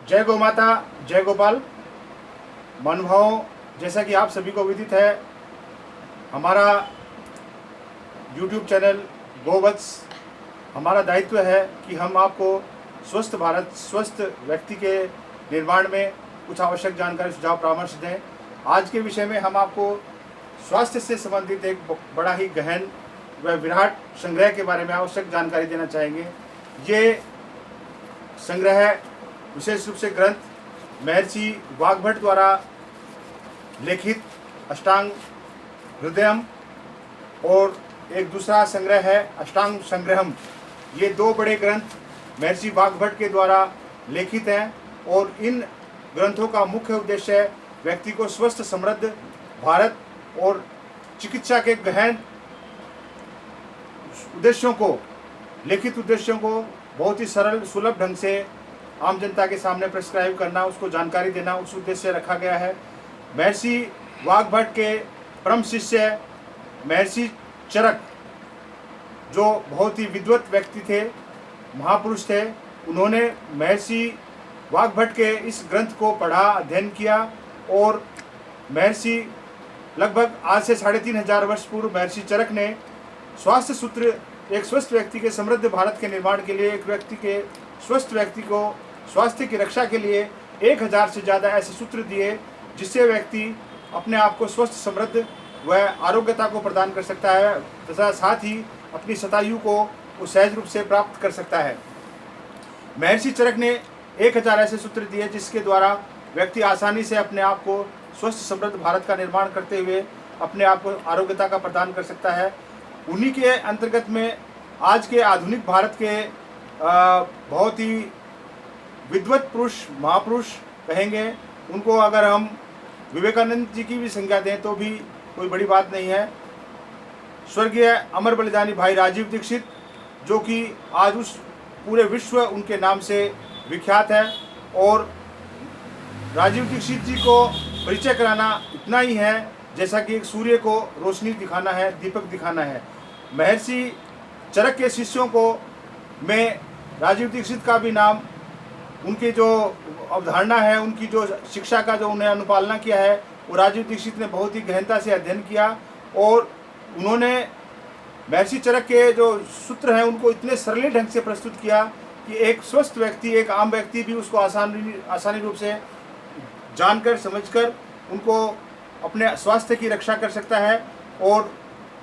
जय गौ माता, जय गोपाल। महानुभावों, जैसा कि आप सभी को विदित है, हमारा YouTube चैनल गोवत्स, हमारा दायित्व है कि हम आपको स्वस्थ भारत, स्वस्थ व्यक्ति के निर्माण में कुछ आवश्यक जानकारी, सुझाव, परामर्श दें। आज के विषय में हम आपको स्वास्थ्य से संबंधित एक बड़ा ही गहन व विराट संग्रह के बारे में आवश्यक जानकारी देना चाहेंगे। ये संग्रह विशेष रूप से ग्रंथ महर्षि वाग्भट द्वारा लिखित अष्टांग हृदयम और एक दूसरा संग्रह है अष्टांग संग्रहम। ये दो बड़े ग्रंथ महर्षि वाग्भट के द्वारा लिखित हैं और इन ग्रंथों का मुख्य उद्देश्य है व्यक्ति को स्वस्थ, समृद्ध भारत और चिकित्सा के गहन उद्देश्यों को, लिखित उद्देश्यों को बहुत ही सरल, सुलभ ढंग से आम जनता के सामने प्रेस्क्राइब करना, उसको जानकारी देना, उस उद्देश्य से रखा गया है। महर्षि वाग्भट के परम शिष्य महर्षि चरक, जो बहुत ही विद्वत व्यक्ति थे, महापुरुष थे, उन्होंने महर्षि वाग्भट के इस ग्रंथ को पढ़ा, अध्ययन किया और महर्षि लगभग आज से 3500 वर्ष पूर्व महर्षि चरक ने स्वास्थ्य सूत्र, एक स्वस्थ व्यक्ति के समृद्ध भारत के निर्माण के लिए, एक व्यक्ति के स्वस्थ व्यक्ति को स्वास्थ्य की रक्षा के लिए 1000 से ज़्यादा ऐसे सूत्र दिए जिससे व्यक्ति अपने आप को स्वस्थ, समृद्ध व आरोग्यता को प्रदान कर सकता है तथा साथ ही अपनी शतायु को सहज रूप से प्राप्त कर सकता है। महर्षि चरक ने 1000 ऐसे सूत्र दिए जिसके द्वारा व्यक्ति आसानी से अपने आप को स्वस्थ, समृद्ध भारत का निर्माण करते हुए अपने आप को आरोग्यता का प्रदान कर सकता है। उन्हीं के अंतर्गत में आज के आधुनिक भारत के बहुत ही विद्वत पुरुष, महापुरुष कहेंगे, उनको अगर हम विवेकानंद जी की भी संज्ञा दें तो भी कोई बड़ी बात नहीं है। स्वर्गीय अमर बलिदानी भाई राजीव दीक्षित, जो कि आज उस पूरे विश्व उनके नाम से विख्यात है, और राजीव दीक्षित जी को परिचय कराना इतना ही है जैसा कि एक सूर्य को रोशनी दिखाना है, दीपक दिखाना है। महर्षि चरक के शिष्यों को में राजीव दीक्षित का भी नाम, उनकी जो अवधारणा है, उनकी जो शिक्षा का जो उन्हें अनुपालना किया है, वो राजीव दीक्षित ने बहुत ही गहनता से अध्ययन किया और उन्होंने महर्षि चरक के जो सूत्र हैं उनको इतने सरल ढंग से प्रस्तुत किया कि एक स्वस्थ व्यक्ति, एक आम व्यक्ति भी उसको आसानी रूप से जानकर, समझकर उनको अपने स्वास्थ्य की रक्षा कर सकता है और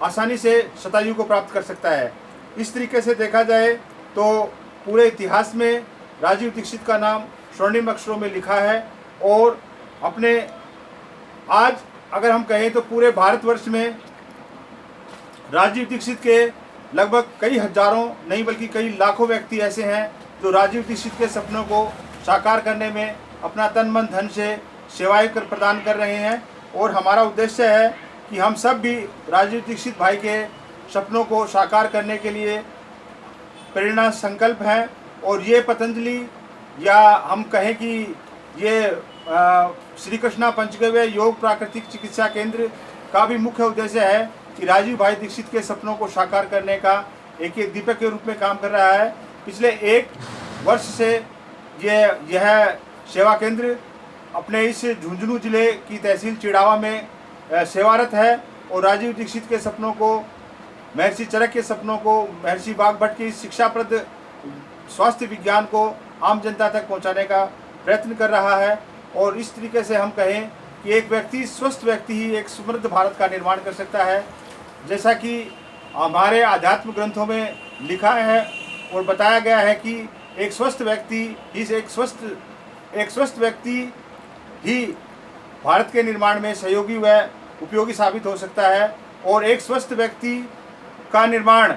आसानी से शतायु को प्राप्त कर सकता है। इस तरीके से देखा जाए तो पूरे इतिहास में राजीव दीक्षित का नाम स्वर्णिम अक्षरों में लिखा है और अपने आज अगर हम कहें तो पूरे भारतवर्ष में राजीव दीक्षित के लगभग कई हजारों नहीं बल्कि कई लाखों व्यक्ति ऐसे हैं जो राजीव दीक्षित के सपनों को साकार करने में अपना तन मन धन से सेवाएं प्रदान कर रहे हैं। और हमारा उद्देश्य है कि हम सब भी राजीव दीक्षित भाई के सपनों को साकार करने के लिए प्रेरणा संकल्प हैं। और ये पतंजलि, या हम कहें कि ये श्री कृष्णा पंचगव्य योग प्राकृतिक चिकित्सा केंद्र का भी मुख्य उद्देश्य है कि राजीव भाई दीक्षित के सपनों को साकार करने का एक दीपक के रूप में काम कर रहा है। पिछले 1 वर्ष से यह सेवा केंद्र अपने इस झुंझुनू जिले की तहसील चिड़ावा में सेवारत है और राजीव दीक्षित के सपनों को, महर्षि चरक के सपनों को, महर्षि वाग्भट की शिक्षाप्रद स्वास्थ्य विज्ञान को आम जनता तक पहुंचाने का प्रयत्न कर रहा है। और इस तरीके से हम कहें कि एक व्यक्ति, स्वस्थ व्यक्ति ही एक समृद्ध भारत का निर्माण कर सकता है। जैसा कि हमारे आध्यात्म ग्रंथों में लिखा है और बताया गया है कि एक स्वस्थ व्यक्ति ही भारत के निर्माण में सहयोगी व उपयोगी साबित हो सकता है। और एक स्वस्थ व्यक्ति का निर्माण